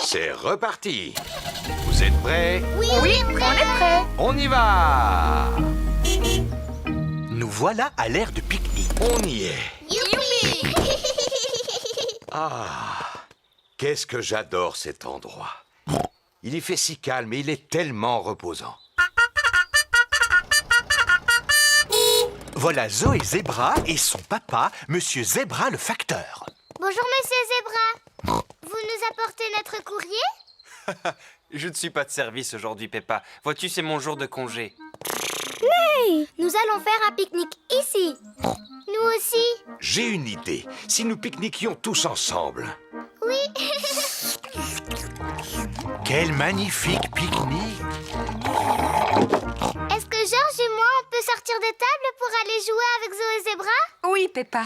C'est reparti. Vous êtes prêts? Oui, on est prêts. On y va. Nous voilà à l'aire de pique-nique. On y est. Youpi! Ah, qu'est-ce que j'adore cet endroit. Il y fait si calme et il est tellement reposant. Voilà Zoé Zebra et son papa, Monsieur Zebra le facteur. Bonjour, Monsieur Zebra. Vous nous apportez notre courrier? Je ne suis pas de service aujourd'hui, Peppa. Vois-tu, c'est mon jour de congé. Nous allons faire un pique-nique ici. Nous aussi. J'ai une idée. Si nous pique-niquions tous ensemble. Oui. Quel magnifique pique-nique! Est-ce que Georges et moi, on peut sortir des tables pour aller jouer avec Zoé Zebra? Oui, Peppa.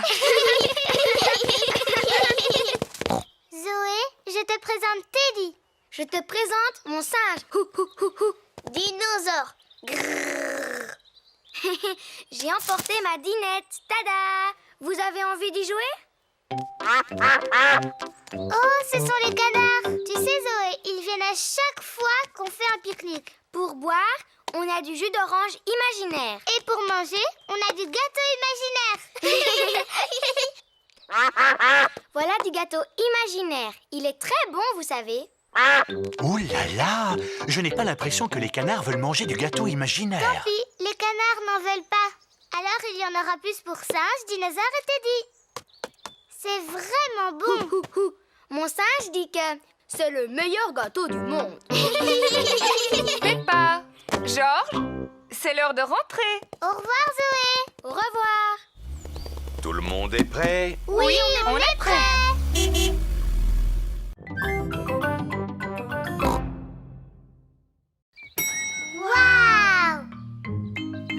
Zoé, je te présente Teddy. Je te présente mon singe. Dinosaure. Grrr. J'ai emporté ma dinette. Tada! Vous avez envie d'y jouer? Oh, ce sont les canards. Tu sais, Zoé, ils viennent à chaque fois qu'on fait un pique-nique. Pour boire, on a du jus d'orange imaginaire. Et pour manger, on a du gâteau imaginaire. Voilà du gâteau imaginaire. Il est très bon, vous savez. Ouh là là! Je n'ai pas l'impression que les canards veulent manger du gâteau imaginaire. Puis, les canards n'en veulent pas. Alors, il y en aura plus pour singe, dinosaure et Teddy. C'est vraiment bon. Mon singe dit que c'est le meilleur gâteau du monde. Peppa, Georges, c'est l'heure de rentrer. Au revoir, Zoé. Au revoir. Tout le monde est prêt? Oui, on est prêts. Waouh!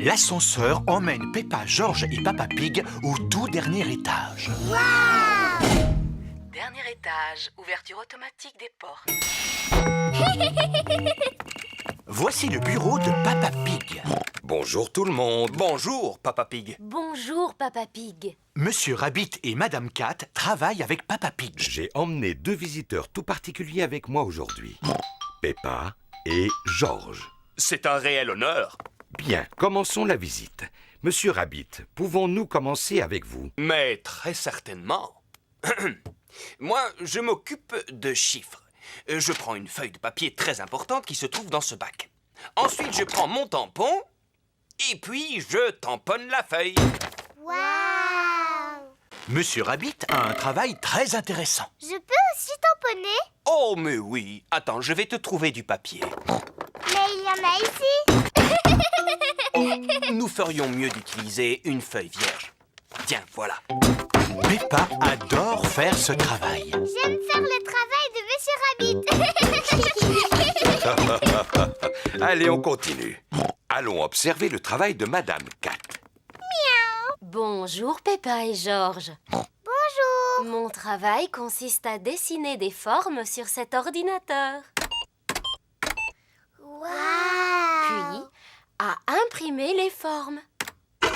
L'ascenseur emmène Peppa, Georges et Papa Pig au tout dernier étage. Dernier étage, ouverture automatique des portes. Voici le bureau de Papa Pig. Bonjour tout le monde. Bonjour, Papa Pig. Bonjour, Papa Pig. Monsieur Rabbit et Madame Cat travaillent avec Papa Pig. J'ai emmené deux visiteurs tout particuliers avec moi aujourd'hui. Peppa et Georges. C'est un réel honneur. Bien, commençons la visite. Monsieur Rabbit, pouvons-nous commencer avec vous? Mais très certainement. Moi, je m'occupe de chiffres. Je prends une feuille de papier très importante qui se trouve dans ce bac. Ensuite, je prends mon tampon et puis je tamponne la feuille. Waouh! Monsieur Rabbit a un travail très intéressant. Je peux aussi tamponner? Oh, mais oui. Attends, je vais te trouver du papier. Mais il y en a ici. Oh, nous ferions mieux d'utiliser une feuille vierge. Tiens, voilà. Peppa adore faire ce travail. J'aime faire le travail de Monsieur Rabbit. Allez, on continue. Allons observer le travail de Madame Cat. Bonjour Peppa et Georges. Bonjour. Mon travail consiste à dessiner des formes sur cet ordinateur, Waouh! puis à imprimer les formes. Waouh!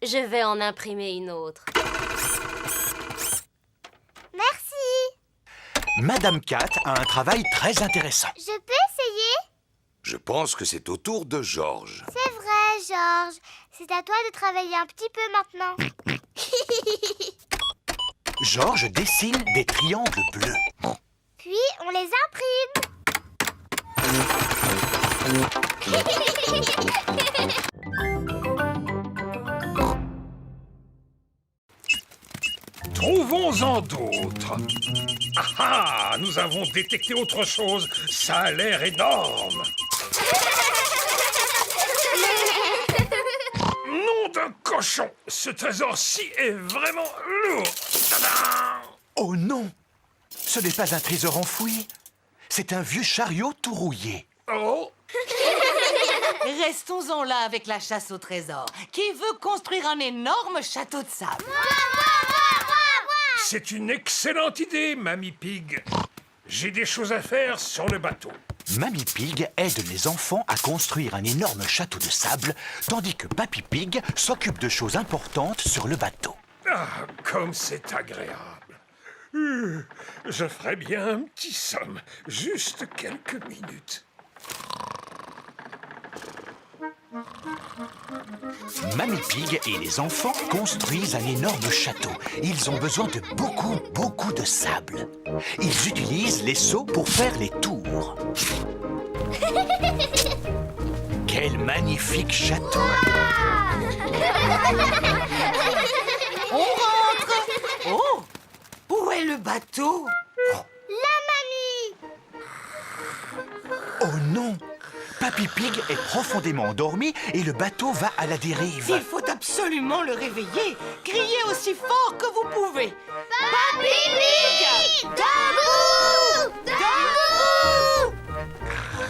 Je vais en imprimer une autre. Merci. Madame Cat a un travail très intéressant. Je peux essayer? Je pense que c'est au tour de Georges. C'est vrai, Georges. C'est à toi de travailler un petit peu maintenant. Georges dessine des triangles bleus. Puis, on les imprime. Trouvons-en d'autres. Ah, nous avons détecté autre chose. Ça a l'air énorme. Nom d'un cochon. Ce trésor-ci est vraiment lourd. Tadam! Oh non! Ce n'est pas un trésor enfoui. C'est un vieux chariot tout rouillé. Oh, Restons-en là avec la chasse au trésor. Qui veut construire un énorme château de sable? c'est une excellente idée, Mamie Pig. J'ai des choses à faire sur le bateau. Mamie Pig aide les enfants à construire un énorme château de sable, tandis que Papy Pig s'occupe de choses importantes sur le bateau. Ah, comme c'est agréable. Je ferais bien un petit somme, juste quelques minutes. Mamie Pig et les enfants construisent un énorme château. Ils ont besoin de beaucoup de sable. Ils utilisent les seaux pour faire les tours. Quel magnifique château! On rentre. Oh, où est le bateau? La mamie! Oh non! Papy Pig est profondément endormi et le bateau va à la dérive. Il faut absolument le réveiller. Criez aussi fort que vous pouvez. Papy Pig! Debout!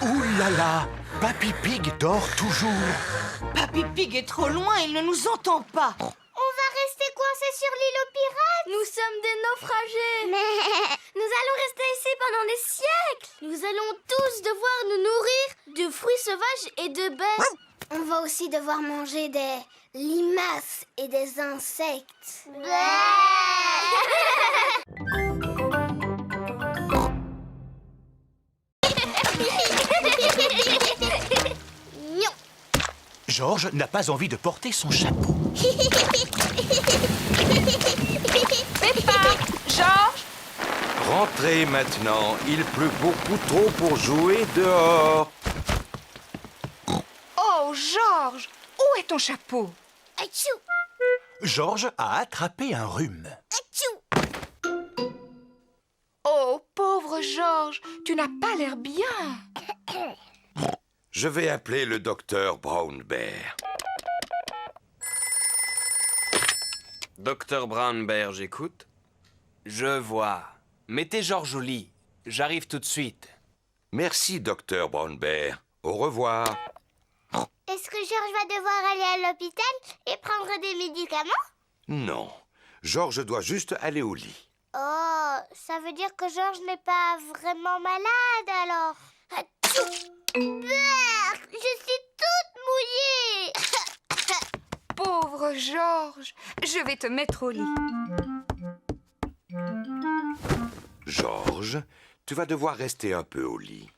Ouh là là! Papy Pig dort toujours. Papy Pig est trop loin, il ne nous entend pas. On va rester coincés sur l'île aux pirates. Nous sommes des naufragés. Mais nous allons rester ici pendant des siècles. Nous allons tous devoir nous nourrir de fruits sauvages et de baies. On va aussi devoir manger des limaces et des insectes. Non. Georges n'a pas envie de porter son chapeau. Georges, Rentrez maintenant, il pleut beaucoup trop pour jouer dehors. oh Georges, où est ton chapeau? Atchou! Georges a attrapé un rhume. Atchou! Oh pauvre Georges, tu n'as pas l'air bien. Je vais appeler le docteur Brown Bear. Docteur Brown Bear, j'écoute. Je vois. Mettez Georges au lit. J'arrive tout de suite. Merci, docteur Brown Bear. Au revoir. Est-ce que Georges va devoir aller à l'hôpital et prendre des médicaments? Non, Georges doit juste aller au lit. Oh, ça veut dire que Georges n'est pas vraiment malade alors. Atchou! Berk, je suis toute mouillée. Pauvre Georges, je vais te mettre au lit. Georges, tu vas devoir rester un peu au lit.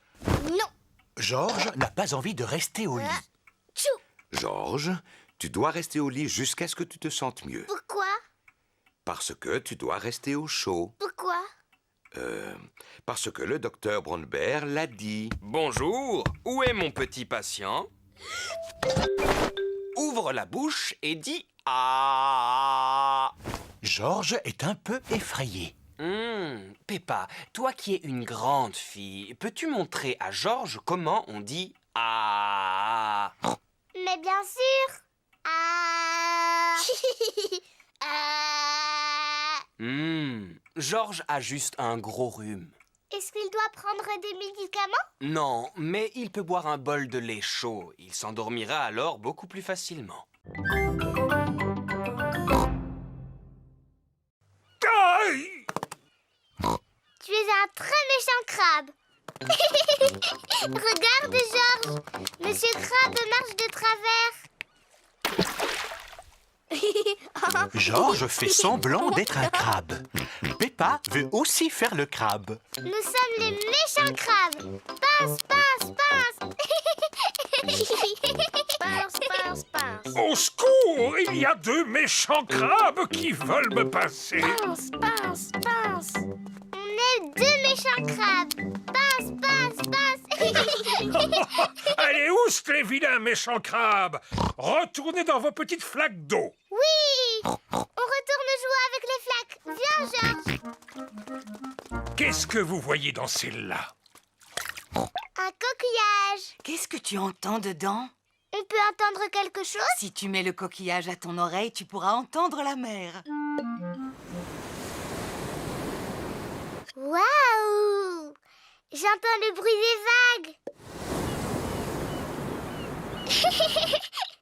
Non. Georges n'a pas envie de rester au lit. Tchou! Georges, tu dois rester au lit jusqu'à ce que tu te sentes mieux. Pourquoi? Parce que tu dois rester au chaud. Pourquoi? Parce que le docteur Brown Bear l'a dit. Bonjour, où est mon petit patient? Ouvre la bouche et dis « Ah ». Georges est un peu effrayé. Peppa, toi qui es une grande fille, peux-tu montrer à Georges comment on dit « Ah » Mais bien sûr. Ah. Ah. Georges a juste un gros rhume. Est-ce qu'il doit prendre des médicaments? Non, mais il peut boire un bol de lait chaud. Il s'endormira alors beaucoup plus facilement. Aïe! Tu es un très méchant crabe. Regarde, Georges. Monsieur Crabe marche de travers. Georges fait semblant d'être un crabe. Peppa veut aussi faire le crabe. Nous sommes les méchants crabes. Pince, pince, pince. Pince, pince, pince. Au secours! Il y a deux méchants crabes qui veulent me passer. Pince, pince, pince. On est deux méchants crabes. Pince, pince, pince. Allez, oust les vilains méchants crabes! Retournez dans vos petites flaques d'eau. Oui. On retourne jouer avec les flaques. Viens, Georges. Qu'est-ce que vous voyez dans celle-là? Un coquillage. Qu'est-ce que tu entends dedans? On peut entendre quelque chose? Si tu mets le coquillage à ton oreille, tu pourras entendre la mer. Waouh! J'entends le bruit des vagues.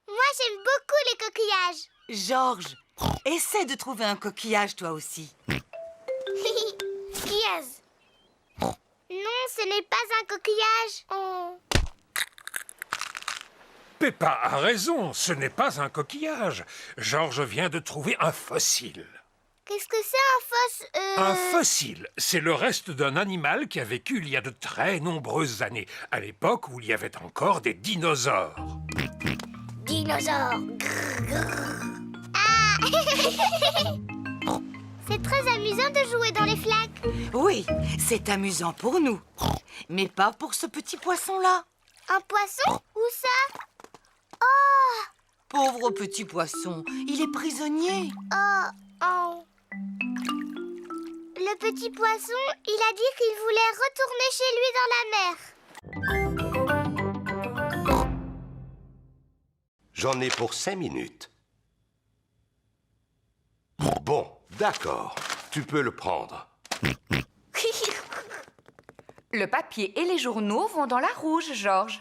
Moi, j'aime beaucoup les coquillages. Georges, essaie de trouver un coquillage toi aussi. Yes. Non, ce n'est pas un coquillage. Oh. Peppa a raison, ce n'est pas un coquillage. Georges vient de trouver un fossile. Qu'est-ce que c'est un Un fossile, c'est le reste d'un animal qui a vécu il y a de très nombreuses années, à l'époque où il y avait encore des dinosaures. Dinosaure. Ah. C'est très amusant de jouer dans les flaques. Oui, c'est amusant pour nous. Mais pas pour ce petit poisson-là. Un poisson? Où ça? Oh! Pauvre petit poisson, il est prisonnier. Oh! Oh! Le petit poisson, il a dit qu'il voulait retourner chez lui dans la mer. J'en ai pour 5 minutes. Bon, d'accord. Tu peux le prendre. Le papier et les journaux vont dans la rouge, Georges.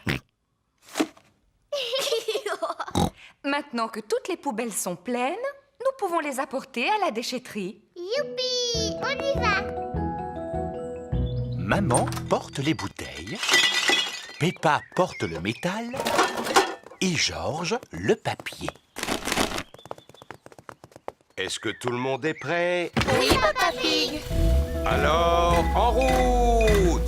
Maintenant que toutes les poubelles sont pleines, nous pouvons les apporter à la déchetterie. Youpi! On y va! Maman porte les bouteilles, Peppa porte le métal et Georges le papier. Est-ce que tout le monde est prêt? Oui, Papa Pig. Alors, en route!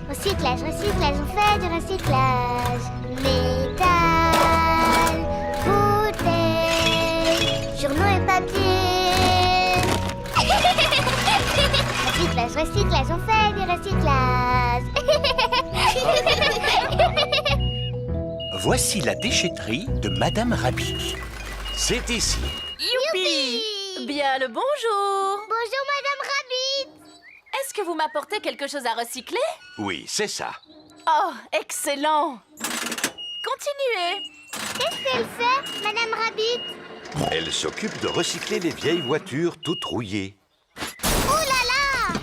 Recyclage, recyclage, on fait du recyclage. Métal, bouteille, journaux et papier. Recyclage, recyclage, on fait du recyclage. Voici la déchetterie de Madame Rabbit. C'est ici. Youpi! Bien le bonjour. Bonjour, Madame Rabbit. Est-ce que vous m'apportez quelque chose à recycler? Oui, c'est ça. Oh, excellent. Continuez. Qu'est-ce qu'elle fait, Madame Rabbit? Elle s'occupe de recycler les vieilles voitures toutes rouillées. Oh là là!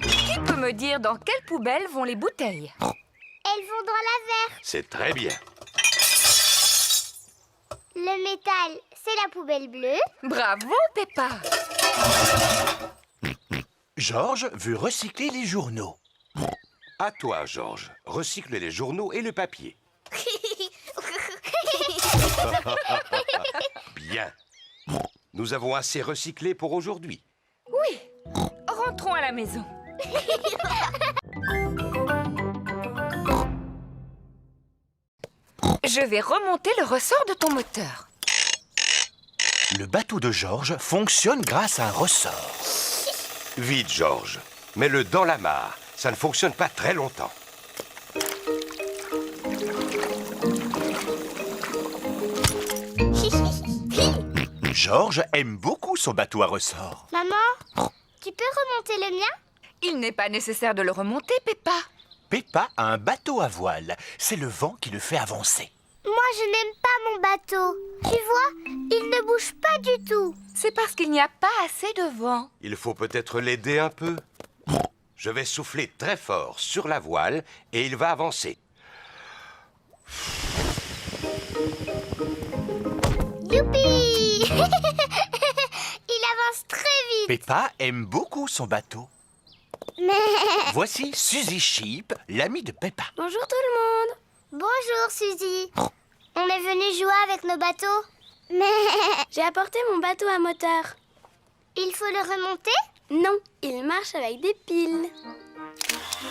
Qui peut me dire dans quelle poubelle vont les bouteilles? Elles vont dans la verte. C'est très bien. Le métal, c'est la poubelle bleue. Bravo, Peppa. Georges veut recycler les journaux. À toi, Georges. Recycle les journaux et le papier. Bien. Nous avons assez recyclé pour aujourd'hui. Oui, rentrons à la maison. Je vais remonter le ressort de ton moteur. Le bateau de Georges fonctionne grâce à un ressort. Vite, Georges. Mets-le dans la mare. Ça ne fonctionne pas très longtemps. Georges aime beaucoup son bateau à ressort. Maman, tu peux remonter le mien? Il n'est pas nécessaire de le remonter, Peppa. Peppa a un bateau à voile. C'est le vent qui le fait avancer. Moi, je n'aime pas mon bateau. Tu vois, il ne bouge pas du tout. C'est parce qu'il n'y a pas assez de vent. Il faut peut-être l'aider un peu. Je vais souffler très fort sur la voile et il va avancer. Youpi! Il avance très vite. Peppa aime beaucoup son bateau. Mais... Voici Suzy Sheep, l'amie de Peppa. Bonjour tout le monde. Bonjour Suzy. On est venu jouer avec nos bateaux. Mais... J'ai apporté mon bateau à moteur. Il faut le remonter? Non, il marche avec des piles.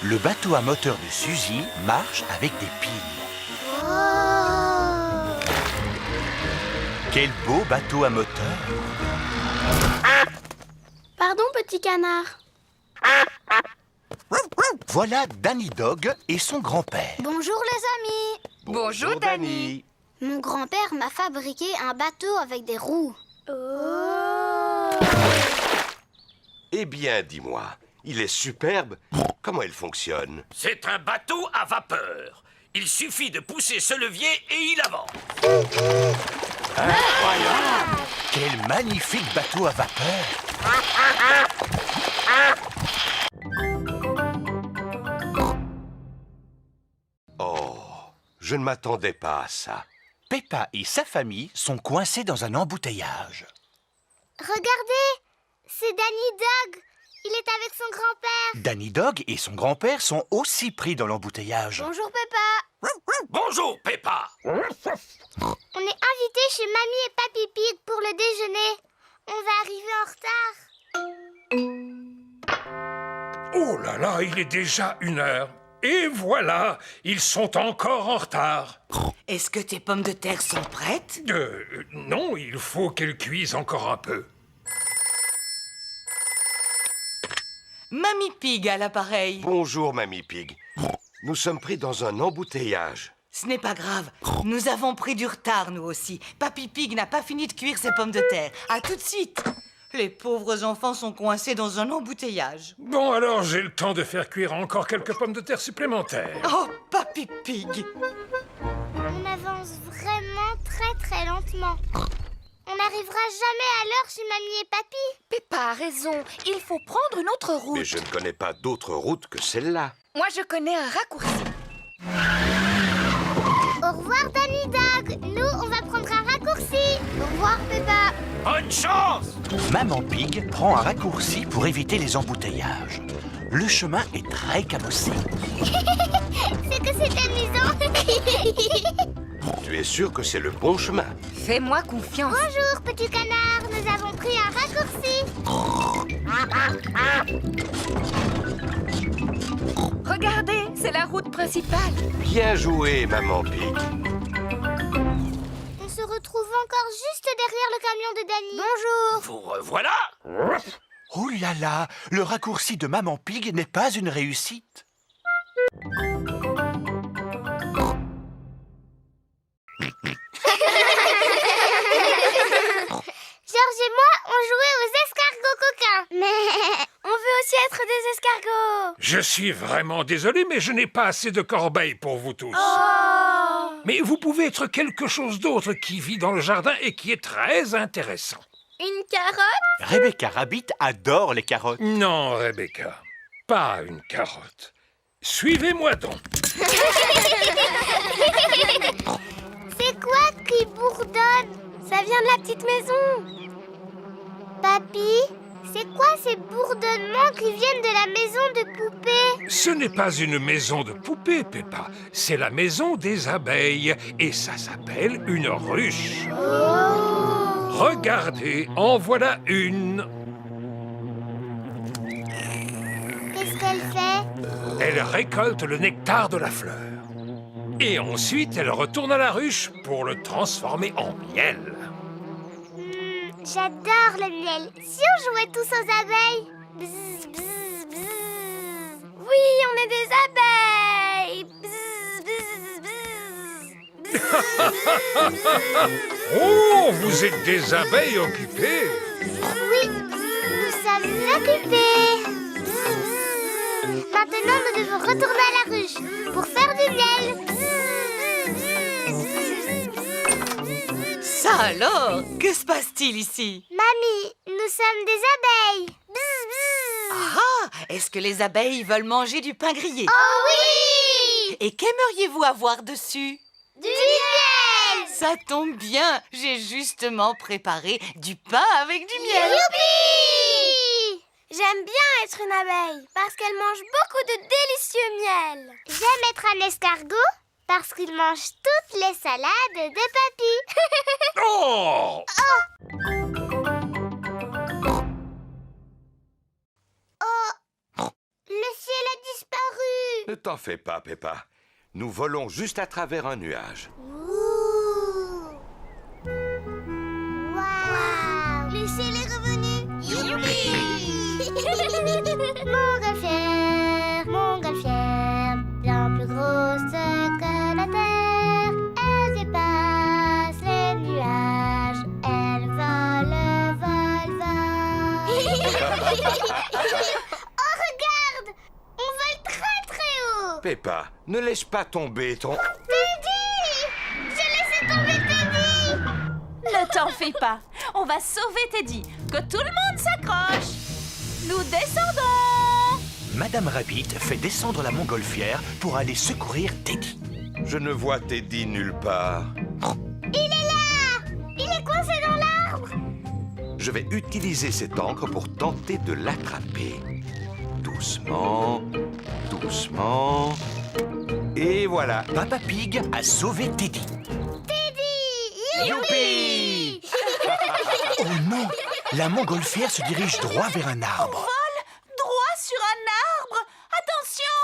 Le bateau à moteur de Suzy marche avec des piles. Oh! Quel beau bateau à moteur! Pardon, petit canard. Voilà Danny Dog et son grand-père. Bonjour les amis. Bonjour, Danny. Mon grand-père m'a fabriqué un bateau avec des roues. Oh! Eh bien, dis-moi, il est superbe. Comment il fonctionne? C'est un bateau à vapeur. Il suffit de pousser ce levier et il avance. Incroyable! Quel magnifique bateau à vapeur! Oh, je ne m'attendais pas à ça. Peppa et sa famille sont coincés dans un embouteillage. Regardez, c'est Danny Dog. Il est avec son grand-père. Danny Dog et son grand-père sont aussi pris dans l'embouteillage. Bonjour, Peppa. Bonjour, Peppa. On est invités chez Mamie et Papy Pig pour le déjeuner. On va arriver en retard. Oh là là, il est déjà 1h. Et voilà, ils sont encore en retard. Est-ce que tes pommes de terre sont prêtes? Non, il faut qu'elles cuisent encore un peu. Mamie Pig à l'appareil. Bonjour, Mamie Pig. Nous sommes pris dans un embouteillage. Ce n'est pas grave. Nous avons pris du retard, nous aussi. Papy Pig n'a pas fini de cuire ses pommes de terre. À tout de suite. Les pauvres enfants sont coincés dans un embouteillage. Bon, alors j'ai le temps de faire cuire encore quelques pommes de terre supplémentaires. Oh, Papy Pig. On avance vraiment très lentement. On n'arrivera jamais à l'heure chez Mamie et Papy. Peppa a raison, il faut prendre une autre route. Mais je ne connais pas d'autre route que celle-là. Moi, je connais un raccourci. Au revoir, Danny Dog. Nous, on va prendre un raccourci. Au revoir, Peppa. Bonne chance! Maman Pig prend un raccourci pour éviter les embouteillages. Le chemin est très cabossé. C'est que c'est amusant. Tu es sûr que c'est le bon chemin? Fais-moi confiance. Bonjour, petit canard. Nous avons pris un raccourci. Regardez, c'est la route principale. Bien joué, Maman Pig. On se retrouve encore juste derrière le camion de Danny. Bonjour. Vous revoilà! Oh là là, le raccourci de Maman Pig n'est pas une réussite. Georges et moi, on jouait aux escargots coquins. Mais on veut aussi être des escargots. Je suis vraiment désolé, mais je n'ai pas assez de corbeilles pour vous tous. Mais vous pouvez être quelque chose d'autre qui vit dans le jardin et qui est très intéressant. Une carotte? Rebecca Rabbit adore les carottes. Non, Rebecca, pas une carotte. Suivez-moi donc. C'est quoi qui bourdonne? Ça vient de la petite maison. Papy, c'est quoi ces bourdonnements qui viennent de la maison de poupée? Ce n'est pas une maison de poupées, Peppa. C'est la maison des abeilles et ça s'appelle une ruche. Regardez, en voilà une. Qu'est-ce qu'elle fait? Elle récolte le nectar de la fleur. Et ensuite, elle retourne à la ruche pour le transformer en miel. J'adore le miel. Si on jouait tous aux abeilles? Bzz, bzz, bzz. Oui, on est des abeilles. Bzz, bzz, bzz. Bzz, bzz. Oh, vous êtes des abeilles occupées. Oui, nous sommes occupés. Bzz, bzz. Maintenant, nous devons retourner à la ruche pour faire du miel. Ça alors, que se passe-t-il ici? Mamie, nous sommes des abeilles. Bzz, bzz. Ah, est-ce que les abeilles veulent manger du pain grillé? Oh oui! Et qu'aimeriez-vous avoir dessus? Du miel! Ça tombe bien, j'ai justement préparé du pain avec du miel. Youpi! J'aime bien être une abeille parce qu'elle mange beaucoup de délicieux miel. J'aime être un escargot parce qu'il mange toutes les salades de Papy. Oh! Le ciel a disparu. Ne t'en fais pas, Peppa. Nous volons juste à travers un nuage. Ouh. Waouh! Le ciel est revenu. Youpi! Montgolfière, bien plus grosse que la terre. Elle dépasse les nuages. Elle vole, vole, vole. Oh, regarde! On vole très très haut. Peppa, ne laisse pas tomber ton... Teddy! J'ai laissé tomber Teddy! Ne t'en fais pas. On va sauver Teddy. Que tout le monde s'accroche. Nous descendons. Madame Rabbit fait descendre la montgolfière pour aller secourir Teddy. Je ne vois Teddy nulle part. Il est là! Il est coincé dans l'arbre! Je vais utiliser cette encre pour tenter de l'attraper. Doucement, doucement. Et voilà. Papa Pig a sauvé Teddy. Youpi! Oh non! La montgolfière se dirige droit vers un arbre. Droit sur un arbre. Attention!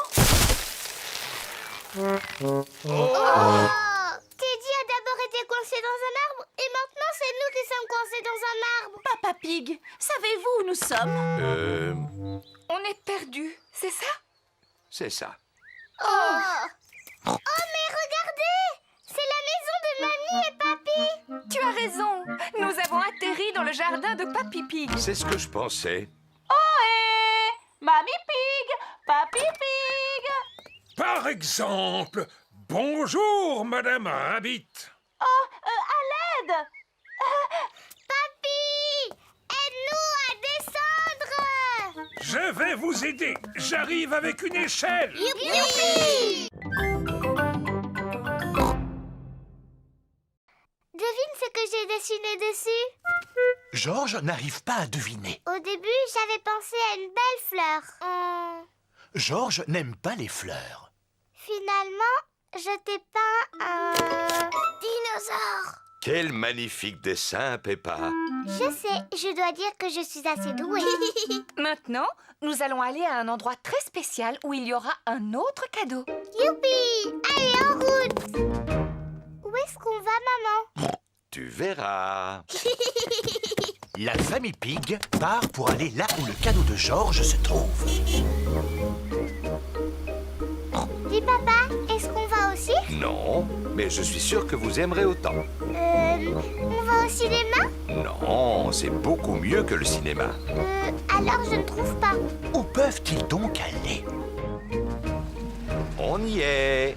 Oh! Teddy a d'abord été coincé dans un arbre et maintenant c'est nous qui sommes coincés dans un arbre. Papa Pig, savez-vous où nous sommes? On est perdus, c'est ça? C'est ça. Oh! Oh mais regardez! C'est la maison de mamie et papy. Tu as raison. Nous avons atterri dans le jardin de Papy Pig. C'est ce que je pensais. Ohé! Mamie Pig! Papy Pig! Par exemple, bonjour, Madame Rabbit. À l'aide! Papy! Aide-nous à descendre! Je vais vous aider. J'arrive avec une échelle. Youpi! Devine ce que j'ai dessiné dessus. Georges n'arrive pas à deviner. Au début, j'avais pensé à une belle fleur. Georges n'aime pas les fleurs. Finalement, je t'ai peint un dinosaure. Quel magnifique dessin, Peppa. Je sais, je dois dire que je suis assez douée. Maintenant, nous allons aller à un endroit très spécial où il y aura un autre cadeau. Youpi! Allez, en route! Où est-ce qu'on va, maman? Tu verras. La famille Pig part pour aller là où le cadeau de Georges se trouve. Dis, papa, est-ce qu'on va aussi? Non, mais je suis sûr que vous aimerez autant. On va au cinéma? Non, c'est beaucoup mieux que le cinéma. Alors je ne trouve pas. Où peuvent-ils donc aller? On y est.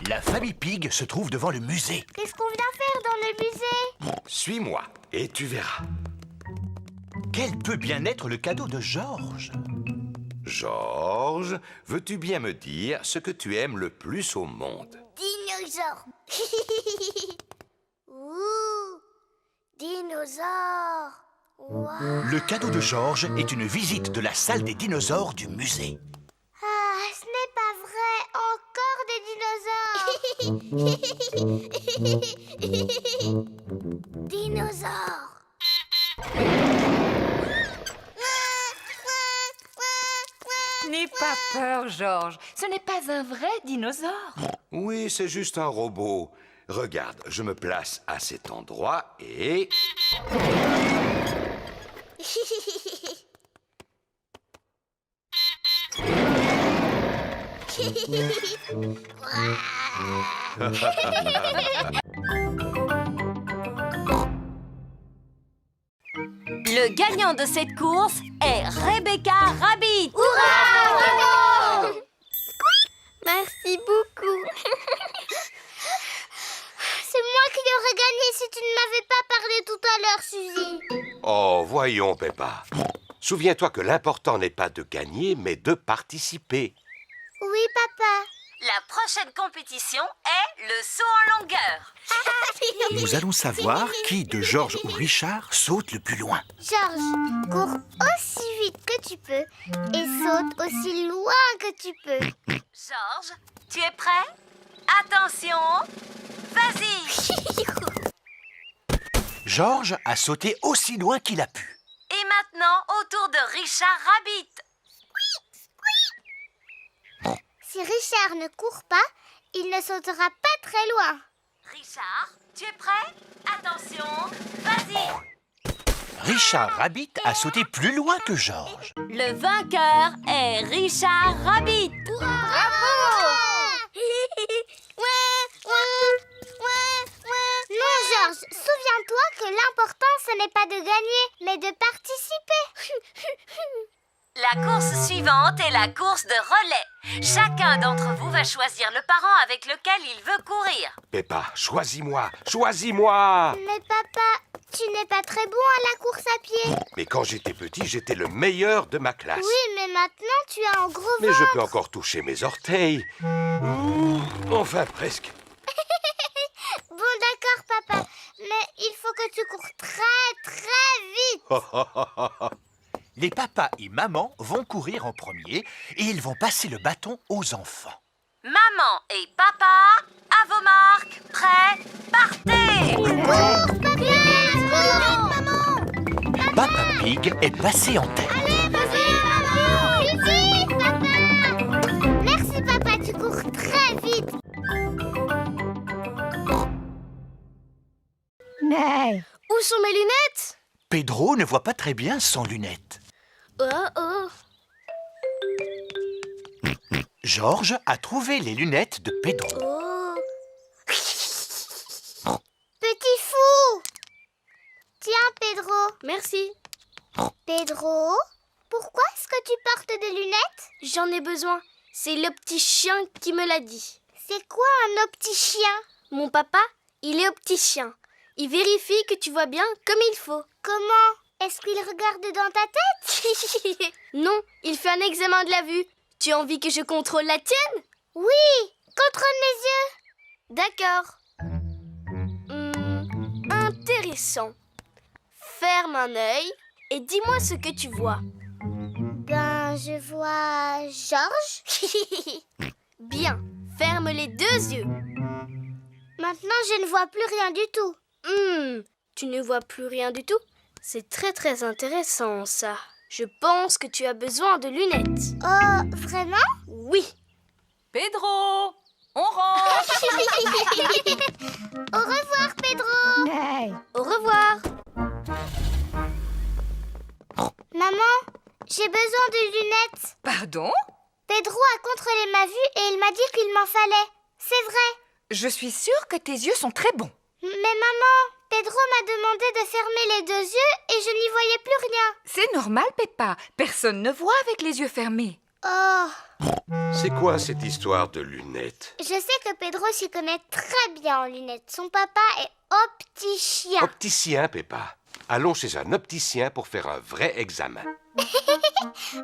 La famille Pig se trouve devant le musée. Qu'est-ce qu'on vient faire dans le musée? Suis-moi et tu verras. Quel peut bien être le cadeau de Georges? Georges, veux-tu bien me dire ce que tu aimes le plus au monde? Dinosaure. Ouh, dinosaure. Wow. Le cadeau de Georges est une visite de la salle des dinosaures du musée. Ah, ce n'est pas vrai. Encore des dinosaures. Dinosaures. N'aie pas peur, Georges. Ce n'est pas un vrai dinosaure. Oui, c'est juste un robot. Regarde, je me place à cet endroit et... Le gagnant de cette course est Rebecca Rabbit. Bravo! Merci beaucoup. C'est moi qui aurais gagné si tu ne m'avais pas parlé tout à l'heure, Suzy. Oh, voyons, Peppa. Souviens-toi que l'important n'est pas de gagner, mais de participer. Oui, papa. La prochaine compétition est le saut en longueur. Nous allons savoir qui de Georges ou Richard saute le plus loin. Georges, cours aussi vite que tu peux et saute aussi loin que tu peux. Georges, tu es prêt? Attention, vas-y. Georges a sauté aussi loin qu'il a pu. Et maintenant, au tour de Richard Rabbit. Si Richard ne court pas, il ne sautera pas très loin. Richard, tu es prêt? Attention, vas-y. Richard Rabbit a sauté plus loin que Georges. Le vainqueur est Richard Rabbit. Non, Georges, souviens-toi que l'important, ce n'est pas de gagner, mais de participer. La course suivante est la course de relais. Chacun d'entre vous va choisir le parent avec lequel il veut courir. Peppa, choisis-moi, choisis-moi. Mais papa, tu n'es pas très bon à la course à pied. Mais quand j'étais petit, j'étais le meilleur de ma classe. Oui, mais maintenant, tu as un gros Mais ventre. je peux encore toucher mes orteils. Enfin, presque. Bon, d'accord, papa. Mais il faut que que tu cours très vite. Les papas et maman vont courir en premier et ils vont passer le bâton aux enfants. Maman et papa, à vos marques, prêts, partez! Cours, papa! Maman! Papa Pig est passé en tête. Allez, vas-y, maman! Vite, papa! Merci, papa, tu cours très vite. Où sont mes lunettes? Pedro ne voit pas très bien sans lunettes. Oh, oh. Georges a trouvé les lunettes de Pedro. Oh. Petit fou! Tiens, Pedro. Merci. Pedro, pourquoi est-ce que tu portes des lunettes? J'en ai besoin. C'est le petit chien qui me l'a dit. C'est quoi un opticien? Mon papa, il est opticien. Il vérifie que tu vois bien comme il faut. Comment? Est-ce qu'il regarde dans ta tête? Non, il fait un examen de la vue. Tu as envie que je contrôle la tienne? Oui, contrôle mes yeux. D'accord. Intéressant. Ferme un œil et dis-moi ce que tu vois. Ben, je vois Georges. Bien, ferme les deux yeux. Maintenant, je ne vois plus rien du tout. Tu ne vois plus rien du tout? C'est très très intéressant ça. Je pense que tu as besoin de lunettes. Oh, vraiment? Oui. Pedro, on rentre. Au revoir, Pedro. Au revoir. Maman, j'ai besoin de lunettes. Pardon? Pedro a contrôlé ma vue et il m'a dit qu'il m'en fallait. C'est vrai. Je suis sûre que tes yeux sont très bons. Mais maman, Pedro m'a demandé de fermer les deux yeux et je n'y voyais plus rien. C'est normal, Peppa. Personne ne voit avec les yeux fermés. Oh, C'est quoi cette histoire de lunettes? je sais que Pedro s'y connaît très bien en lunettes. Son papa est opticien. Opticien, Peppa. Allons chez un opticien pour faire un vrai examen.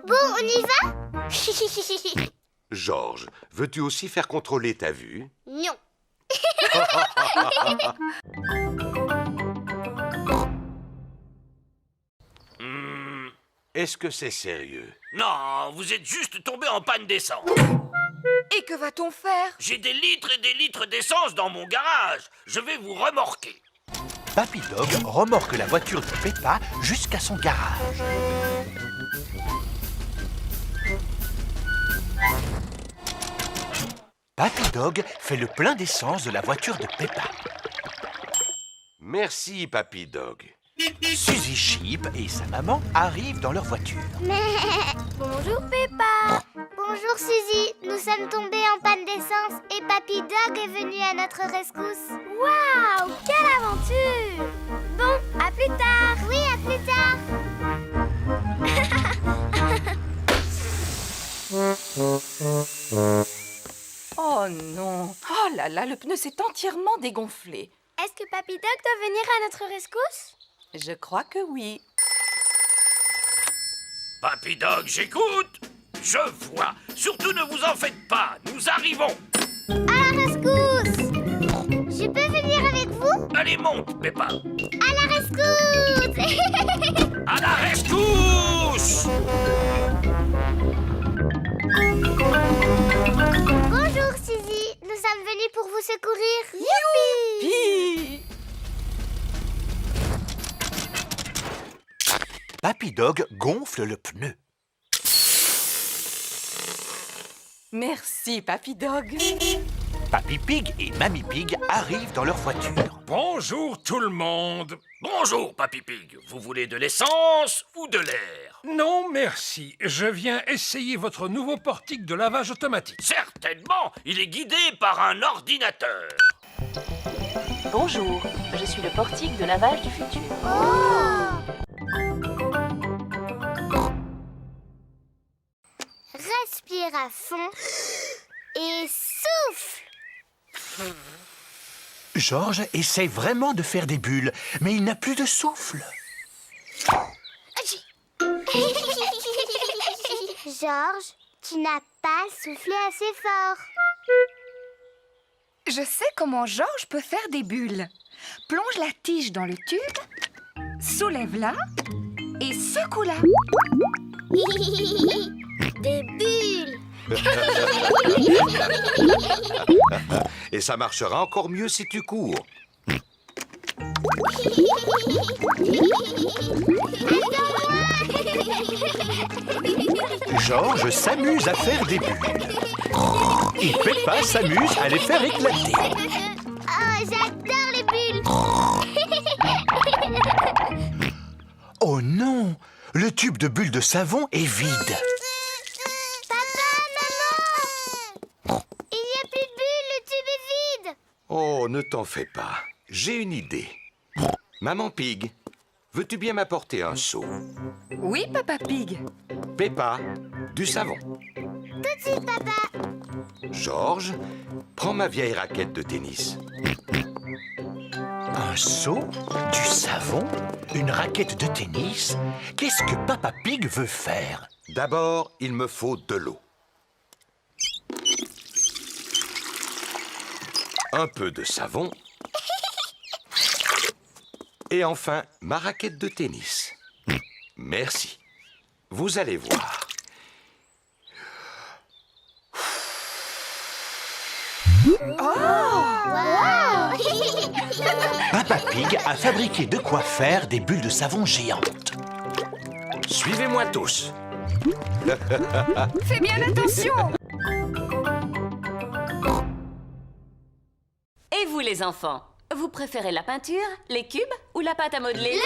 Bon, on y va? Georges, veux-tu aussi faire contrôler ta vue? Non. Est-ce que c'est sérieux? Non, vous êtes juste tombé en panne d'essence. Et que va-t-on faire? J'ai des litres et des litres d'essence dans mon garage. Je vais vous remorquer. Papy Dog remorque la voiture de Peppa jusqu'à son garage. Papy Dog fait le plein d'essence de la voiture de Peppa. Merci, Papy Dog. Suzy Sheep et sa maman arrivent dans leur voiture. Bonjour Peppa. Bonjour Suzy. Nous sommes tombés en panne d'essence et Papy Dog est venu à notre rescousse. Waouh, quelle aventure! Bon, à plus tard. Oui, à plus tard. Oh non. Oh là là, le pneu s'est entièrement dégonflé. Est-ce que Papy Dog doit venir à notre rescousse? Je crois que oui. Papy Dog, j'écoute. Je vois. Surtout ne vous en faites pas. Nous arrivons. À la rescousse! Je peux venir avec vous? Allez, monte, Peppa. À la rescousse! À la rescousse! Bonjour Suzy, nous sommes venus pour vous secourir. Youpi! Puis... Papy Dog gonfle le pneu. Merci, Papy Dog. Papy Pig et Mamie Pig arrivent dans leur voiture. Bonjour tout le monde. Bonjour, Papy Pig. Vous voulez de l'essence ou de l'air? Non, merci. Je viens essayer votre nouveau portique de lavage automatique. Certainement. Il est guidé par un ordinateur. Bonjour, je suis le portique de lavage du futur. Respire à fond et souffle. Georges essaie vraiment de faire des bulles, mais il n'a plus de souffle. Georges, tu n'as pas soufflé assez fort. Je sais comment Georges peut faire des bulles. Plonge la tige dans le tube, soulève-la et secoue-la. Des bulles. Et ça marchera encore mieux si tu cours. Georges s'amuse à faire des bulles. Et Peppa s'amuse à les faire éclater. Oh, j'adore les bulles. Oh non! Le tube de bulles de savon est vide. Papa, maman, il n'y a plus de bulles, le tube est vide. Oh, ne t'en fais pas. J'ai une idée. Maman Pig, veux-tu bien m'apporter un seau? Oui, Papa Pig. Peppa, du savon. Tout de suite, papa. Georges, prends ma vieille raquette de tennis. Un seau? Du savon? Une raquette de tennis? Qu'est-ce que Papa Pig veut faire? D'abord, il me faut de l'eau. Un peu de savon. Et enfin, ma raquette de tennis. Merci. Vous allez voir. Papa Pig a fabriqué de quoi faire des bulles de savon géantes. Suivez-moi tous. Fais bien attention. Et vous les enfants, vous préférez la peinture, les cubes ou la pâte à modeler?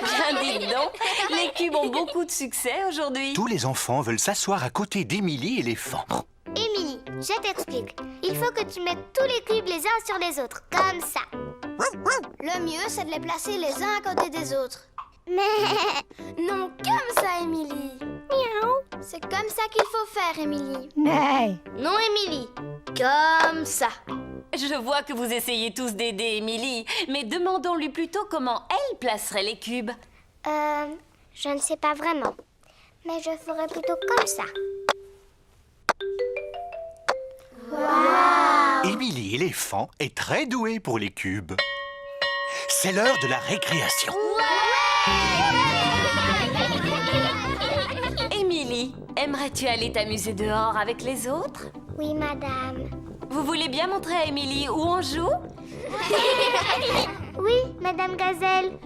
Bien dites donc, les cubes ont beaucoup de succès aujourd'hui. Tous les enfants veulent s'asseoir à côté d'Émilie éléphant. Émilie, je t'explique. Il faut que tu mettes tous les cubes les uns sur les autres, comme ça. Le mieux, c'est de les placer les uns à côté des autres. Mais non, comme ça, Émilie. Miaou. C'est comme ça qu'il faut faire, Émilie. Non, Émilie. Comme ça. Je vois que vous essayez tous d'aider Émilie, mais demandons-lui plutôt comment elle placerait les cubes. Je ne sais pas vraiment. Mais je ferais plutôt comme ça. Émilie éléphant est très douée pour les cubes. C'est l'heure de la récréation. Émilie, aimerais-tu aller t'amuser dehors avec les autres? Oui, madame. Vous voulez bien montrer à Émilie où on joue? Oui, madame Gazelle.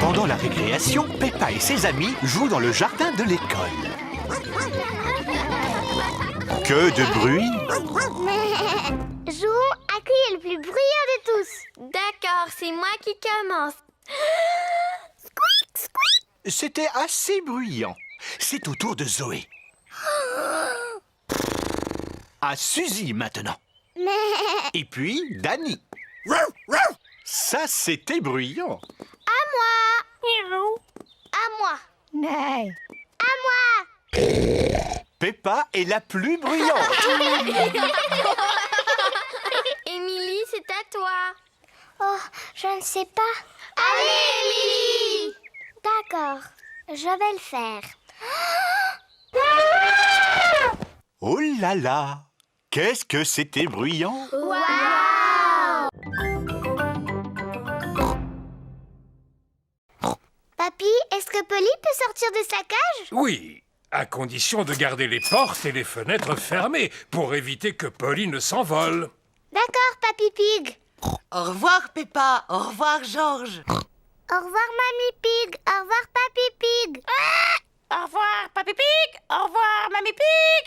Pendant la récréation, Peppa et ses amis jouent dans le jardin de l'école. Que de bruit! Jouons à qui est le plus bruyant de tous. D'accord, c'est moi qui commence. Squeak, squeak. C'était assez bruyant. C'est au tour de Zoé. À Suzy maintenant. Et puis Dani. Ça, c'était bruyant. À moi. À moi. À moi. Peppa est la plus bruyante. Émilie, c'est à toi. Oh, je ne sais pas. Allez, Émilie. D'accord, je vais le faire. Oh là là! Qu'est-ce que c'était bruyant! Waouh! Papy, est-ce que Polly peut sortir de sa cage? Oui, à condition de garder les portes et les fenêtres fermées pour éviter que Polly ne s'envole. D'accord, Papy Pig. Au revoir, Peppa. Au revoir, Georges. Au revoir, Mamie Pig. Au revoir, Papy Pig. Au revoir, Papy Pig. Au revoir, Mamie Pig.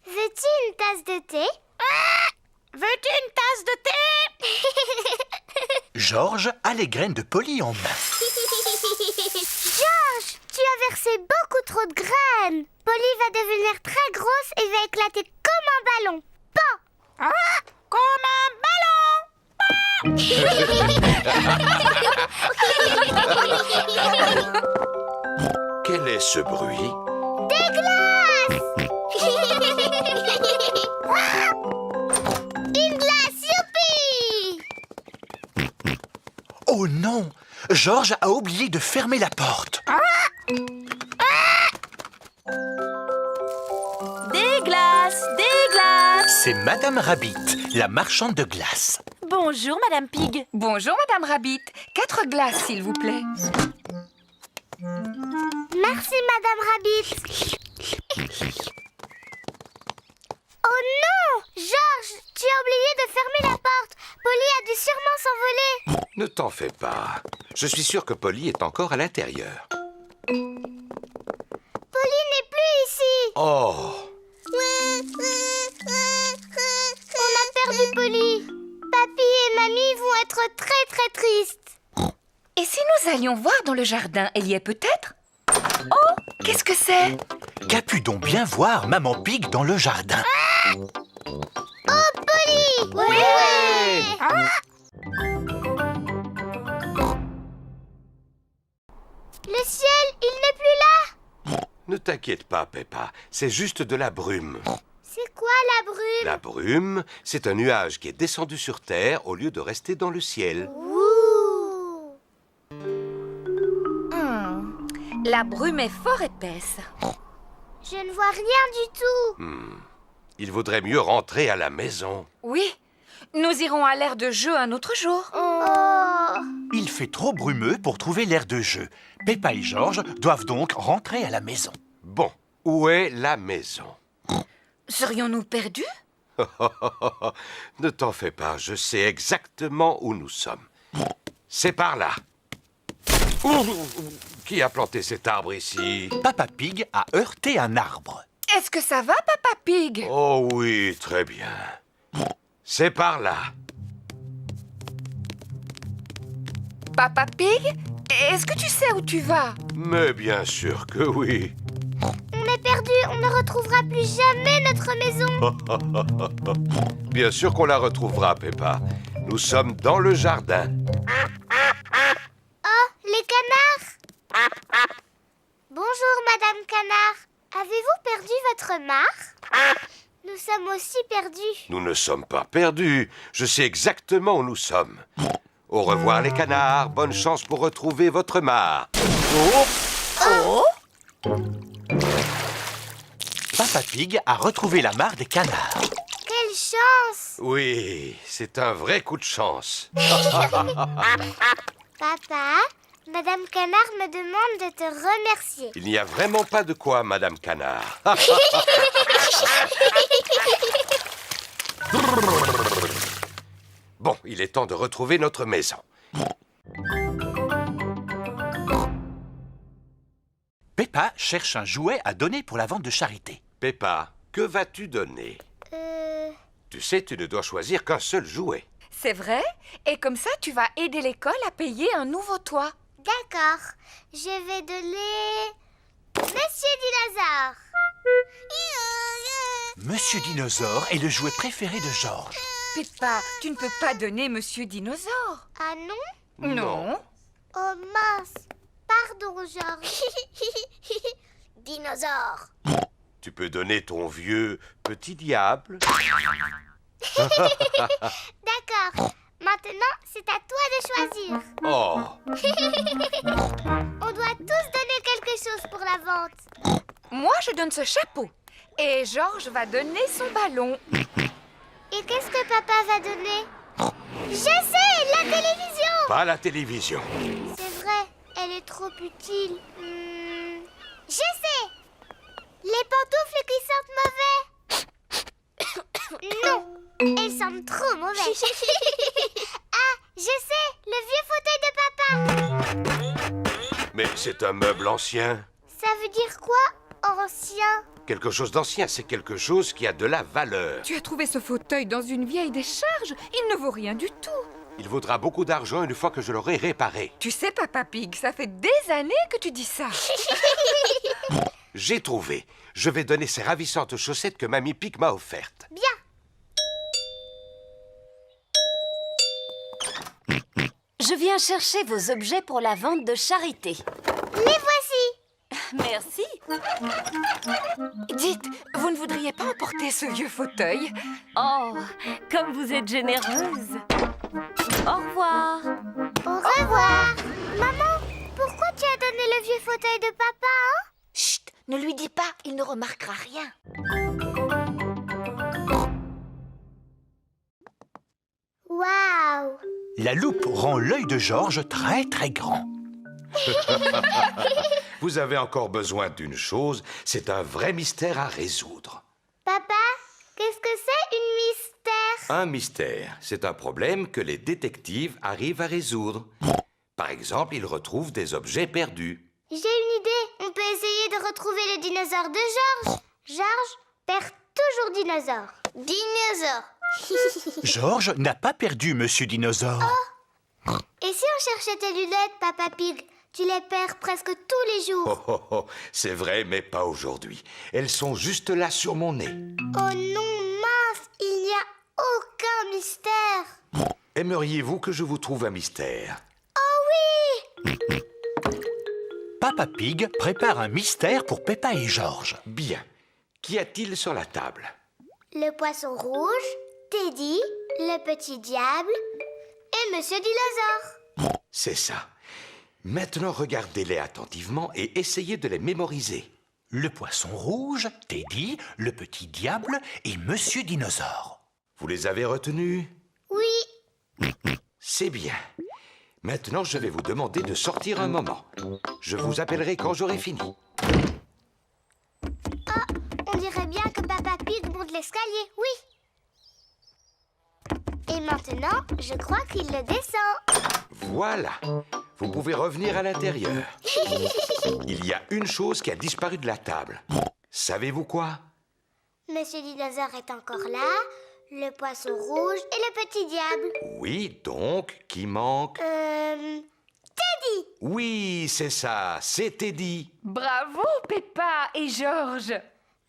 Veux-tu une tasse de thé? Veux-tu une tasse de thé? Georges a les graines de Polly en main. Georges, tu as versé beaucoup trop de graines. Polly va devenir très grosse et va éclater comme un ballon. Pan! Comme un ballon. Quel est ce bruit? Des glaces! Une glace, youpi! Oh non! Georges a oublié de fermer la porte. C'est Madame Rabbit, la marchande de glace. Bonjour, Madame Pig. Bonjour, Madame Rabbit. 4 glaces, s'il vous plaît. Merci, Madame Rabbit. Oh non! Georges, tu as oublié de fermer la porte. Polly a dû sûrement s'envoler. Ne t'en fais pas. Je suis sûr que Polly est encore à l'intérieur. Polly n'est plus ici. Oh! On a perdu Polly. Papy et Mamie vont être très très tristes. Et si nous allions voir dans le jardin, elle y est peut-être? Oh, qu'est-ce que c'est? Qu'a pu donc bien voir Maman Pig dans le jardin? Oh, Polly! Oui! Le ciel, il n'est plus là. Ne t'inquiète pas, Peppa. C'est juste de la brume. C'est quoi la brume? La brume, c'est un nuage qui est descendu sur Terre au lieu de rester dans le ciel. Ouh! La brume est fort épaisse. Je ne vois rien du tout. Il vaudrait mieux rentrer à la maison. Oui, nous irons à l'aire de jeu un autre jour. Oh! Il fait trop brumeux pour trouver l'aire de jeu. Peppa et Georges doivent donc rentrer à la maison. Bon, où est la maison? Serions-nous perdus? Ne t'en fais pas, je sais exactement où nous sommes. C'est par là. Qui a planté cet arbre ici? Papa Pig a heurté un arbre. Est-ce que ça va, Papa Pig? Oh oui, très bien. C'est par là. Papa Pig, est-ce que tu sais où tu vas? Mais bien sûr que oui. On est perdu, on ne retrouvera plus jamais notre maison. Bien sûr qu'on la retrouvera, Peppa. Nous sommes dans le jardin. Oh, les canards! Bonjour, Madame Canard. Avez-vous perdu votre mare? Nous sommes aussi perdus. Nous ne sommes pas perdus. Je sais exactement où nous sommes. Au revoir, les canards. Bonne chance pour retrouver votre mare. Oh! Papa Pig a retrouvé la mare des canards. Quelle chance! Oui, c'est un vrai coup de chance. Papa, Madame Canard me demande de te remercier. Il n'y a vraiment pas de quoi, Madame Canard. Bon, il est temps de retrouver notre maison. Peppa cherche un jouet à donner pour la vente de charité. Peppa, que vas-tu donner? Tu sais, tu ne dois choisir qu'un seul jouet. C'est vrai? Et comme ça, tu vas aider l'école à payer un nouveau toit. D'accord, je vais donner... Monsieur Dinosaure. Monsieur Dinosaure est le jouet préféré de Georges. Peppa, tu ne peux pas donner Monsieur Dinosaure. Ah non? Non. Oh mince. Pardon, Georges. Dinosaure. Tu peux donner ton vieux petit diable. D'accord. Maintenant, c'est à toi de choisir. Oh, On doit tous donner quelque chose pour la vente. Moi, je donne ce chapeau. Et Georges va donner son ballon. Et qu'est-ce que papa va donner? Je sais, la télévision. pas la télévision. C'est vrai, elle est trop utile. Je sais. Les pantoufles qui sentent mauvais. Non, elles sentent trop mauvais. Ah, je sais, le vieux fauteuil de papa. Mais c'est un meuble ancien. Ça veut dire quoi, ancien? Quelque chose d'ancien, c'est quelque chose qui a de la valeur. Tu as trouvé ce fauteuil dans une vieille décharge. Il ne vaut rien du tout. Il vaudra beaucoup d'argent une fois que je l'aurai réparé. Tu sais, Papa Pig, ça fait des années que tu dis ça. J'ai trouvé. Je vais donner ces ravissantes chaussettes que Mamie Pig m'a offertes. Bien. Je viens chercher vos objets pour la vente de charité. Les voici. Merci. Dites, vous ne voudriez pas emporter ce vieux fauteuil? Oh, comme vous êtes généreuse. Au revoir. Au revoir. Maman, pourquoi tu as donné le vieux fauteuil de papa, hein? Chut, ne lui dis pas, il ne remarquera rien. Waouh! La loupe rend l'œil de Georges très très grand. Vous avez encore besoin d'une chose, c'est un vrai mystère à résoudre. Papa, qu'est-ce que c'est une mystère? Un mystère, c'est un problème que les détectives arrivent à résoudre. Par exemple, ils retrouvent des objets perdus. J'ai une idée. On peut essayer de retrouver le dinosaure de Georges. Georges perd toujours dinosaure. Dinosaure. Georges n'a pas perdu Monsieur Dinosaure. Et si on cherchait tes lunettes, Papa Pig? Tu les perds presque tous les jours. Oh, oh, oh, c'est vrai, mais pas aujourd'hui. Elles sont juste là sur mon nez. Oh non, mince, il n'y a aucun mystère. Aimeriez-vous que je vous trouve un mystère? Oh oui! Papa Pig prépare un mystère pour Peppa et Georges. Bien. Qu'y a-t-il sur la table? Le poisson rouge, Teddy, le petit diable et Monsieur Dinosaure. C'est ça. Maintenant, regardez-les attentivement et essayez de les mémoriser. Le poisson rouge, Teddy, le petit diable et Monsieur Dinosaure. Vous les avez retenus? Oui. C'est bien. Maintenant, je vais vous demander de sortir un moment. Je vous appellerai quand j'aurai fini. On dirait bien que Papa Pig monte l'escalier, oui. Et maintenant, je crois qu'il le descend. Voilà. Vous pouvez revenir à l'intérieur. Il y a une chose qui a disparu de la table. Savez-vous quoi? Monsieur Dinosaure est encore là, le poisson rouge et le petit diable. Oui, donc, qui manque? Teddy! Oui, c'est ça, c'est Teddy. Bravo, Peppa et Georges.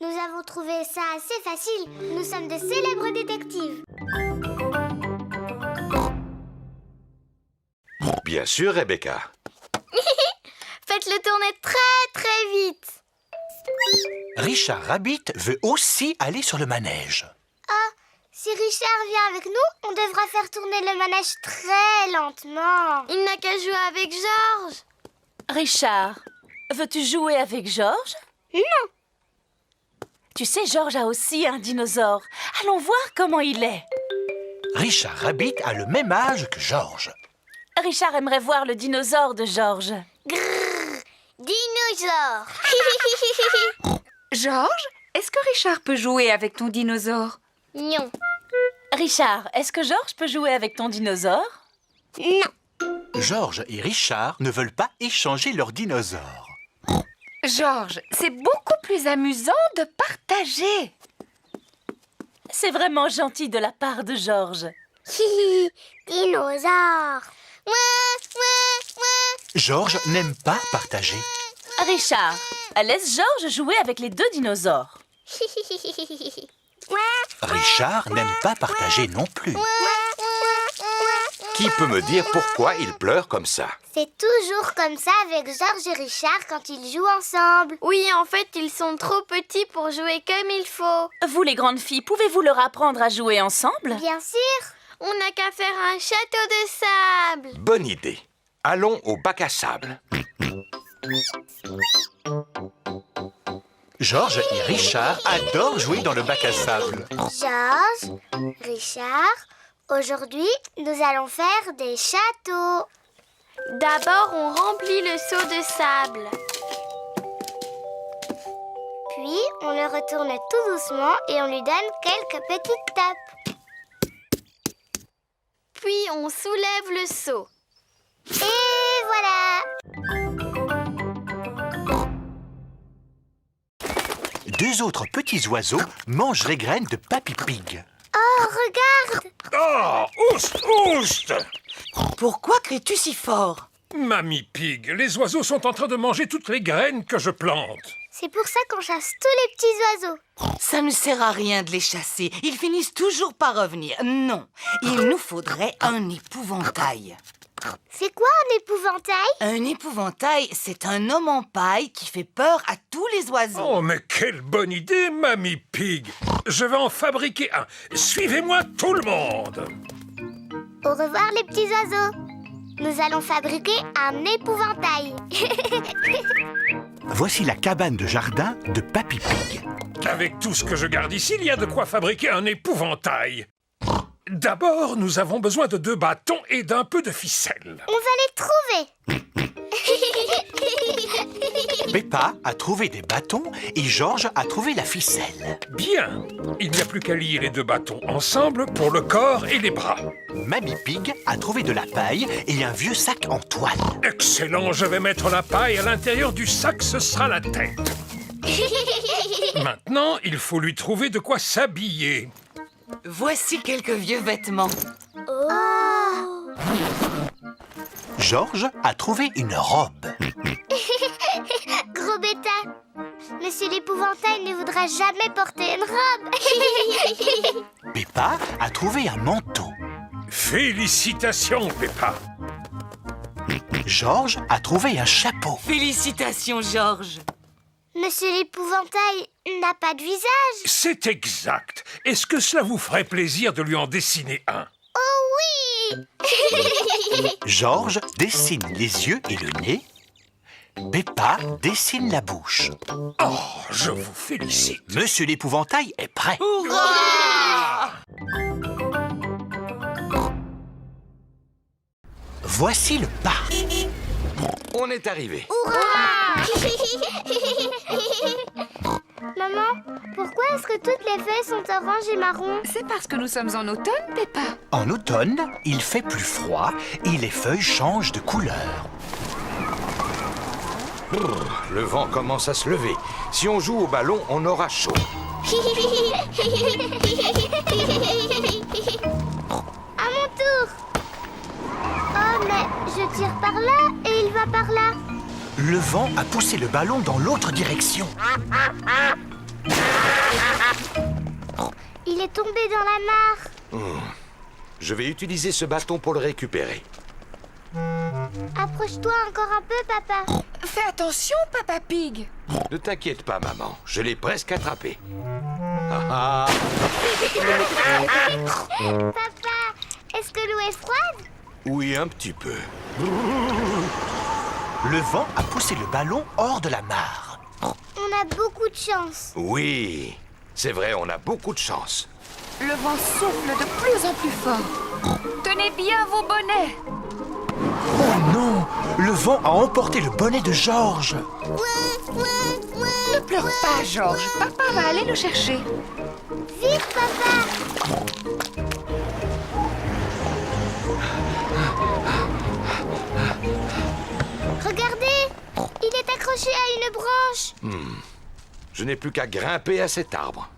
Nous avons trouvé ça assez facile. Nous sommes de célèbres détectives. Bien sûr, Rebecca. Faites-le tourner très très vite. Richard Rabbit veut aussi aller sur le manège. Si Richard vient avec nous, on devra faire tourner le manège très lentement. Il n'a qu'à jouer avec Georges. Richard, veux-tu jouer avec Georges? Non. Tu sais, Georges a aussi un dinosaure. Allons voir comment il est. Richard Rabbit a le même âge que Georges. Richard aimerait voir le dinosaure de Georges. Dinosaure. Georges, est-ce que Richard peut jouer avec ton dinosaure? Non. Richard, est-ce que Georges peut jouer avec ton dinosaure? Non. Georges et Richard ne veulent pas échanger leurs dinosaures. Georges, c'est beaucoup plus amusant de partager. C'est vraiment gentil de la part de Georges. Dinosaure. Georges n'aime pas partager. Richard, laisse Georges jouer avec les deux dinosaures. Richard n'aime pas partager non plus. Qui peut me dire pourquoi il pleure comme ça? C'est toujours comme ça avec Georges et Richard quand ils jouent ensemble. Oui, en fait, ils sont trop petits pour jouer comme il faut. Vous, les grandes filles, pouvez-vous leur apprendre à jouer ensemble? Bien sûr. On n'a qu'à faire un château de sable. Bonne idée. Allons au bac à sable. Georges et Richard adorent jouer dans le bac à sable. Georges, Richard, aujourd'hui, nous allons faire des châteaux. D'abord, on remplit le seau de sable. Puis, on le retourne tout doucement et on lui donne quelques petites tapes. Puis, on soulève le seau. Et voilà! Deux autres petits oiseaux mangent les graines de Papy Pig. Oh, regarde! Oh, oust, oust! Pourquoi cries-tu si fort? Mamie Pig, les oiseaux sont en train de manger toutes les graines que je plante. C'est pour ça qu'on chasse tous les petits oiseaux. Ça ne sert à rien de les chasser. Ils finissent toujours par revenir. Non, il nous faudrait un épouvantail. C'est quoi un épouvantail? Un épouvantail, c'est un homme en paille qui fait peur à tous les oiseaux. Oh, mais quelle bonne idée, Mamie Pig! Je vais en fabriquer un. Suivez-moi tout le monde! Au revoir les petits oiseaux. Nous allons fabriquer un épouvantail. Voici la cabane de jardin de Papy Pig. Avec tout ce que je garde ici, il y a de quoi fabriquer un épouvantail. D'abord, nous avons besoin de 2 bâtons et d'un peu de ficelle. On va les trouver. Peppa a trouvé des bâtons et Georges a trouvé la ficelle. Bien. Il n'y a plus qu'à lier les 2 bâtons ensemble pour le corps et les bras. Mamie Pig a trouvé de la paille et un vieux sac en toile. Excellent, je vais mettre la paille à l'intérieur du sac, ce sera la tête. Maintenant, il faut lui trouver de quoi s'habiller. Voici quelques vieux vêtements. Georges a trouvé une robe. Gros bêta. Monsieur l'épouvantail ne voudra jamais porter une robe. Peppa a trouvé un manteau. Félicitations, Peppa. Georges a trouvé un chapeau. Félicitations, Georges. Monsieur l'épouvantail n'a pas de visage. C'est exact. Est-ce que cela vous ferait plaisir de lui en dessiner un? Oh oui. Georges dessine les yeux et le nez. Peppa dessine la bouche. Oh, je vous félicite. Monsieur l'épouvantail est prêt. Voici le parc. On est arrivé. Maman, pourquoi est-ce que toutes les feuilles sont oranges et marron? C'est parce que nous sommes en automne, Peppa. En automne, il fait plus froid et les feuilles changent de couleur. Le vent commence à se lever. Si on joue au ballon, on aura chaud. À mon tour. Oh, mais je tire par là et il va par là. Le vent a poussé le ballon dans l'autre direction. Il est tombé dans la mare. Je vais utiliser ce bâton pour le récupérer. Approche-toi encore un peu, papa. Fais attention, Papa Pig. Ne t'inquiète pas, maman. Je l'ai presque attrapé. Ah, ah. Papa, est-ce que l'eau est froide? Oui, un petit peu. Le vent a poussé le ballon hors de la mare. On a beaucoup de chance. Oui, c'est vrai, on a beaucoup de chance. Le vent souffle de plus en plus fort. Tenez bien vos bonnets. Oh non! Le vent a emporté le bonnet de Georges. Ne pleure pas, Georges. Papa va aller le chercher. Vite, papa. Regardez, il est accroché à une branche. Je n'ai plus qu'à grimper à cet arbre.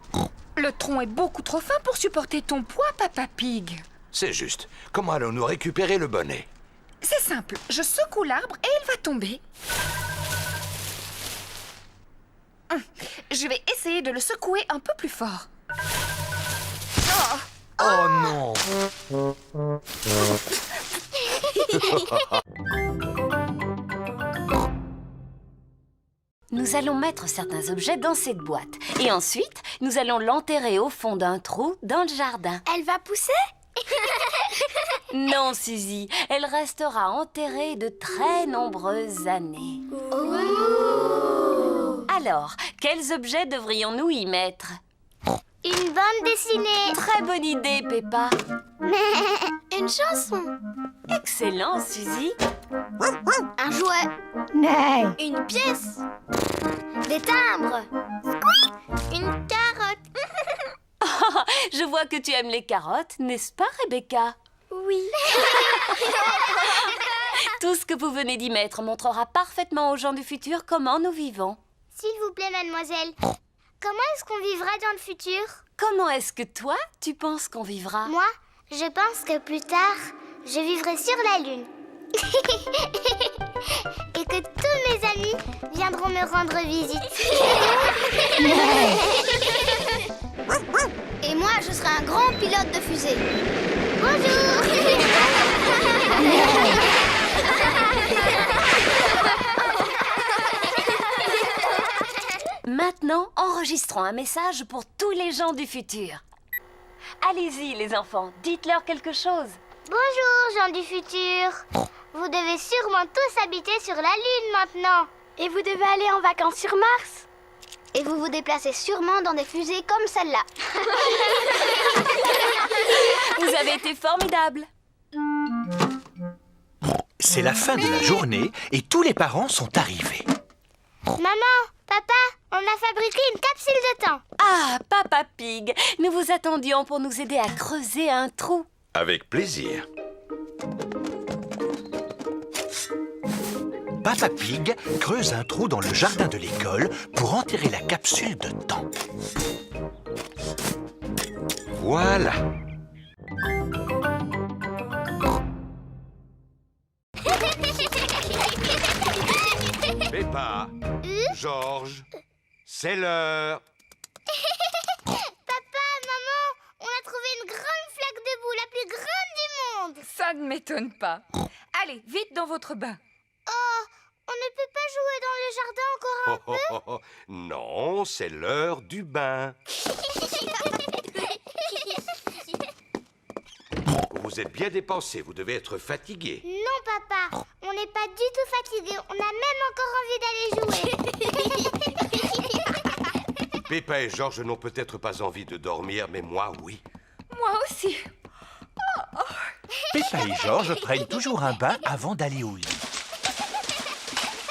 Le tronc est beaucoup trop fin pour supporter ton poids, Papa Pig. C'est juste. Comment allons-nous récupérer le bonnet? C'est simple. Je secoue l'arbre et il va tomber. Je vais essayer de le secouer un peu plus fort. Oh non! Nous allons mettre certains objets dans cette boîte. Et ensuite, nous allons l'enterrer au fond d'un trou dans le jardin. Elle va pousser? Non, Suzy, elle restera enterrée de très nombreuses années. Alors, quels objets devrions-nous y mettre? Une bande dessinée. Très bonne idée, Peppa. Une chanson. Excellent, Suzy. Un jouet. Une pièce. Des timbres. Une carotte. Je vois que tu aimes les carottes, n'est-ce pas, Rebecca? Oui. Tout ce que vous venez d'y mettre montrera parfaitement aux gens du futur comment nous vivons. S'il vous plaît, mademoiselle. Comment est-ce qu'on vivra dans le futur? Comment est-ce que toi, tu penses qu'on vivra? Moi, je pense que plus tard, je vivrai sur la Lune. Et que tous mes amis viendront me rendre visite. Et moi, je serai un grand pilote de fusée. Bonjour. Maintenant, enregistrons un message pour tous les gens du futur. Allez-y, les enfants, dites-leur quelque chose. Bonjour, gens du futur. Vous devez sûrement tous habiter sur la Lune maintenant. Et vous devez aller en vacances sur Mars. Et vous vous déplacez sûrement dans des fusées comme celle-là. Vous avez été formidable. C'est la fin de la journée et tous les parents sont arrivés. Maman, papa, on a fabriqué une capsule de temps. Ah, Papa Pig, nous vous attendions pour nous aider à creuser un trou. Avec plaisir. Papa Pig creuse un trou dans le jardin de l'école pour enterrer la capsule de temps. Voilà. Peppa, Georges, c'est l'heure. Papa, maman, on a trouvé une grande flaque de boue, la plus grande du monde. Ça ne m'étonne pas. Allez, vite dans votre bain. Oh, on ne peut pas jouer dans le jardin encore un peu? Non, c'est l'heure du bain. Vous vous êtes bien dépensé, vous devez être fatigué. Non, papa, on n'est pas du tout fatigué. On a même encore envie d'aller jouer. Peppa et Georges n'ont peut-être pas envie de dormir, mais moi, oui. Moi aussi. Peppa et Georges prennent toujours un bain avant d'aller au lit.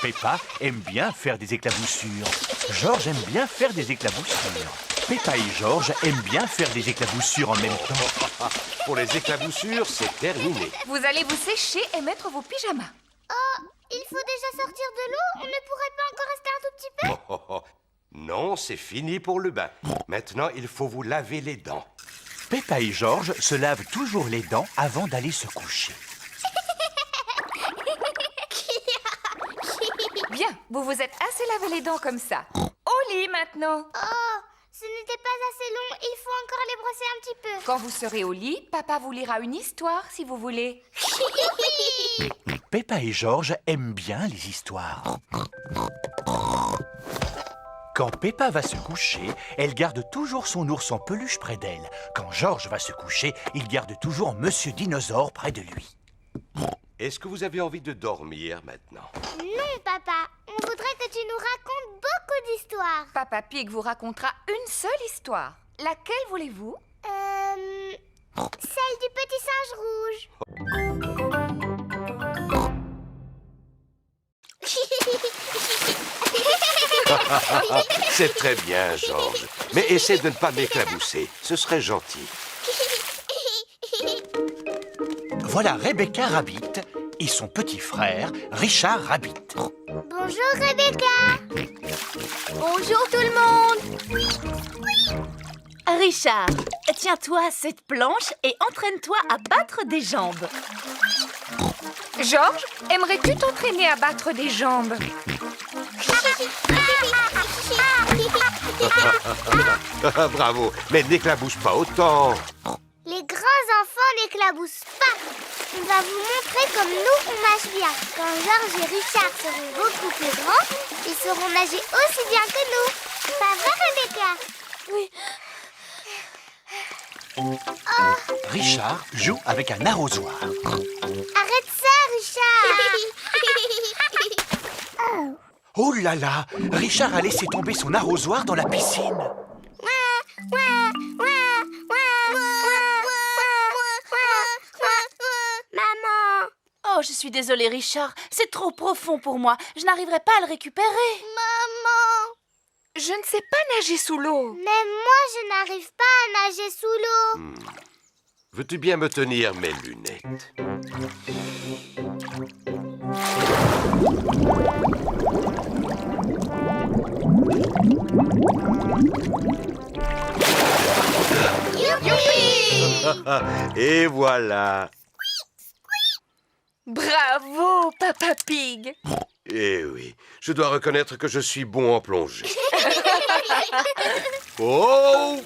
Peppa aime bien faire des éclaboussures. Georges aime bien faire des éclaboussures. Peppa et Georges aiment bien faire des éclaboussures en même temps. Pour les éclaboussures, c'est terminé. Vous allez vous sécher et mettre vos pyjamas. Oh, il faut déjà sortir de l'eau. On ne pourrait pas encore rester un tout petit peu? Non, c'est fini pour le bain. Maintenant, il faut vous laver les dents. Peppa et Georges se lavent toujours les dents avant d'aller se coucher. Bien, vous vous êtes assez lavé les dents comme ça. Au lit maintenant. Oh, ce n'était pas assez long. Il faut encore les brosser un petit peu. Quand vous serez au lit, papa vous lira une histoire si vous voulez. Peppa et Georges aiment bien les histoires. Quand Peppa va se coucher, elle garde toujours son ours en peluche près d'elle. Quand Georges va se coucher, il garde toujours Monsieur Dinosaure près de lui. Est-ce que vous avez envie de dormir maintenant? Non, papa. On voudrait que tu nous racontes beaucoup d'histoires. Papa Pig vous racontera une seule histoire. Laquelle voulez-vous? Celle du petit singe rouge. C'est très bien, Georges. Mais essaie de ne pas m'éclabousser. Ce serait gentil. Voilà Rebecca Rabbit et son petit frère Richard Rabbit. Bonjour, Rebecca. Bonjour tout le monde. Richard, tiens-toi à cette planche et entraîne-toi à battre des jambes. Georges, aimerais-tu t'entraîner à battre des jambes? Bravo, mais n'éclabousse pas autant. Les grands enfants n'éclaboussent pas. On va vous montrer comme nous on nage bien. Quand Georges et Richard seront beaucoup plus grands, ils sauront nager aussi bien que nous. Ça va, Rebecca? Oui. Richard joue avec un arrosoir. Arrête ça, Richard. Oh là là, Richard a laissé tomber son arrosoir dans la piscine. Maman. Oh, je suis désolée, Richard. C'est trop profond pour moi. Je n'arriverai pas à le récupérer. Maman. Je ne sais pas nager sous l'eau. Même moi, je n'arrive pas à nager sous l'eau. Veux-tu bien me tenir mes lunettes? Et voilà. Bravo, Papa Pig. Eh oui, je dois reconnaître que je suis bon en plongée. Oh!